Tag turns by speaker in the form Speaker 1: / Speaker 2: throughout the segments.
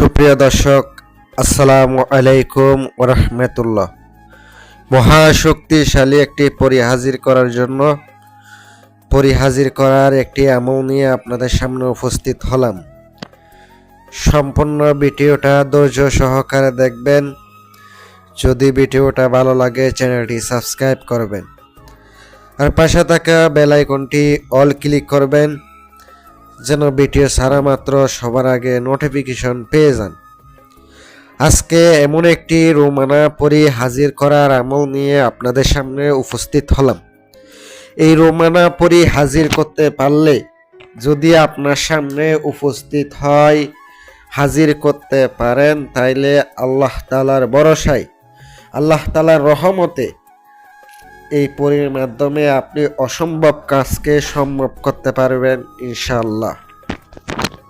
Speaker 1: সুপ্রিয় দর্শক, আসসালামু আলাইকুম ওয়া রাহমাতুল্লাহ। মহাশক্তিশালী একটি পরিহাজির করার একটি আমল নিয়ে আপনাদের সামনে উপস্থিত হলাম। সম্পূর্ণ ভিডিওটা ধৈর্য সহকারে দেখবেন। যদি ভিডিওটা ভালো লাগে চ্যানেলটি সাবস্ক্রাইব করবেন আর পাশে থাকা বেল আইকনটি অল ক্লিক করবেন, যেন ভিডিও ছাড়া মাত্র সবার আগে নোটিফিকেশন পেয়ে যান। আজকে এমন একটি রোমানা পরি হাজির করার আমল নিয়ে আপনাদের সামনে উপস্থিত হলাম। এই রোমানা পরি হাজির করতে পারলে, যদি আপনার সামনে উপস্থিত হয়, হাজির করতে পারেন, তাইলে আল্লাহ তাআলার ভরসায়, আল্লাহ তাআলার রহমতে এই পরীর মাধ্যমে আপনি অসম্ভব কাজকে সম্ভব করতে পারবেন ইনশাআল্লাহ।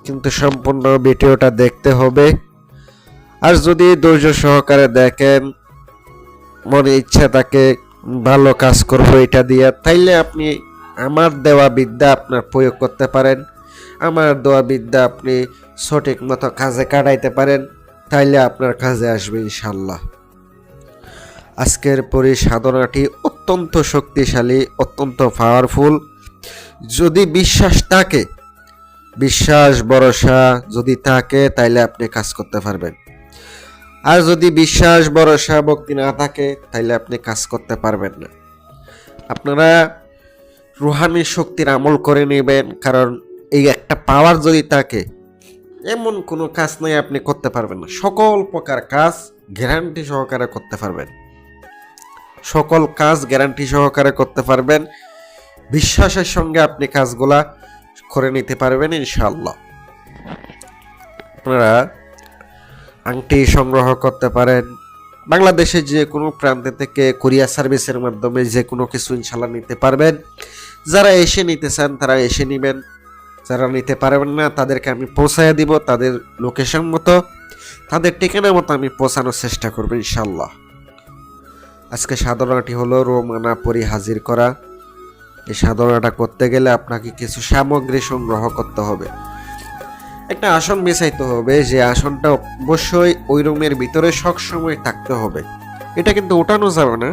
Speaker 1: কিন্তু সম্পূর্ণ ভিডিওটা দেখতে হবে। আর যদি ধৈর্য সহকারে দেখেন, মনে ইচ্ছা থাকে ভালো কাজ করবো এটা দিয়ে, তাইলে আপনি আমার দেওয়া বিদ্যা আপনার প্রয়োগ করতে পারেন। আমার দেওয়া বিদ্যা আপনি সঠিক মতো কাজে কাটাইতে পারেন, তাইলে আপনার কাজে আসবে ইনশাআল্লাহ। আজকের সাধনাটি অত্যন্ত শক্তিশালী, অত্যন্ত পাওয়ারফুল। যদি বিশ্বাস থাকে, বিশ্বাস ভরসা যদি থাকে, তাইলে আপনি কাজ করতে পারবেন। আর যদি বিশ্বাস ভরসা ভক্তি না থাকে, তাইলে আপনি কাজ করতে পারবেন না। আপনারা রুহানি শক্তির আমল করে নেবেন, কারণ এই একটা পাওয়ার যদি থাকে, এমন কোনো কাজ নাই আপনি করতে পারবেন না। সকল প্রকার কাজ গ্যারান্টি সহকারে করতে পারবেন। সকল কাজ গ্যারান্টি সহকারে করতে পারবেন। বিশ্বাসের সঙ্গে আপনি কাজগুলা করে নিতে পারবেন ইনশাআল্লাহ। আপনারা আংটি সংগ্রহ করতে পারেন। বাংলাদেশের যে কোনো প্রান্ত থেকে কুরিয়ার সার্ভিসের মাধ্যমে যে কোনো কিছু ইনশাআল্লাহ নিতে পারবেন। যারা এসে নিতে চান তারা এসে নেবেন, যারা নিতে পারবেন না তাদেরকে আমি পৌঁছায় দিব। তাদের লোকেশন মতো, তাদের ঠিকানা মতো আমি পৌঁছানোর চেষ্টা করব ইনশাআল্লাহ। আজকে সাধনাটি হলো রোমানা পরি হাজির করা। এই সাধনাটা করতে গেলে আপনাকে কিছু সামগ্রী সংগ্রহ করতে হবে। একটা আসন বেছাইতে হবে, যে আসনটা অবশ্যই ওই রুমের ভিতরে সবসময় থাকতে হবে। এটা কিন্তু ওঠানো যাবে না।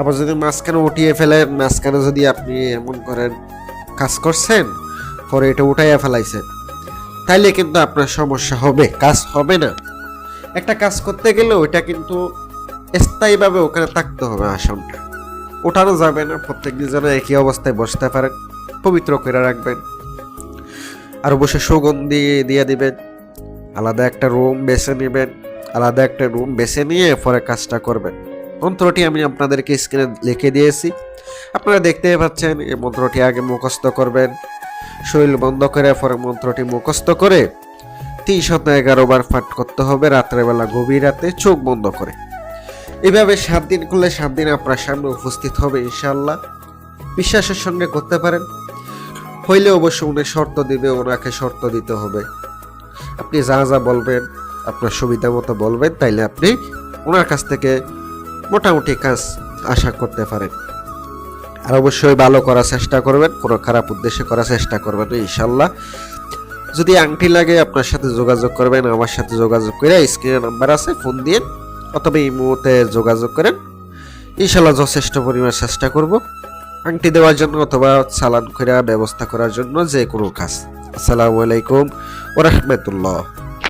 Speaker 1: আবার যদি মাঝখানে উঠিয়ে ফেলেন, মাঝখানে যদি আপনি এমন করেন কাজ করছেন, পরে এটা উঠাইয়া ফেলাইছেন, তাইলে কিন্তু আপনার সমস্যা হবে, কাজ হবে না। একটা কাজ করতে গেলে ওইটা কিন্তু স্থায়ীভাবে ওখানে থাকতে হবে। আসনটা ওঠানো যাবে না। প্রত্যেকদিন যেন একই অবস্থায় বসতে পারেন, পবিত্র করে রাখবেন। আর অবশ্যই সুগন্ধি দিয়ে দিবেন। আলাদা একটা রুম বেছে নিয়ে পরে কাজটা করবেন। মন্ত্রটি আমি আপনাদেরকে স্ক্রিনে লিখে দিয়েছি, আপনারা দেখতে পাচ্ছেন। এই মন্ত্রটি আগে মুখস্থ করবেন, শরীর বন্ধ করে পরে মন্ত্রটি মুখস্থ করে 311 বার পাঠ করতে হবে রাত্রেবেলা, গভীর রাতে চোখ বন্ধ করে। এভাবে 7 দিন করলে 7 দিন আপনার সামনে উপস্থিত হবে ইনশাআল্লাহ। বিশ্বাসের সঙ্গে করতে পারেন। হইলে অবশ্যই উনি শর্ত দিবে, ওনাকে শর্ত দিতে হবে। আপনি যা যা বলবেন, আপনার সুবিধা মতো বলবেন, তাইলে আপনি ওনার কাছ থেকে মোটামুটি কাজ আশা করতে পারেন। আর অবশ্যই ভালো করার চেষ্টা করবেন, কোনো খারাপ উদ্দেশ্যে করার চেষ্টা করবেন না ইনশাআল্লাহ। যদি আংটি লাগে আপনার সাথে যোগাযোগ করবেন, আমার সাথে যোগাযোগ করে স্ক্রিনে নাম্বার আছে, ফোন দিয়ে অথবা এই মুহূর্তে যোগাযোগ করেন। ইনশাআল্লাহ যথেষ্ট পরিমাণ চেষ্টা করব আংটি দেওয়ার জন্য অথবা চালান করে ব্যবস্থা করার জন্য, যে কোনো কাজ। আসসালামু আলাইকুম ওয়া রাহমাতুল্লাহ।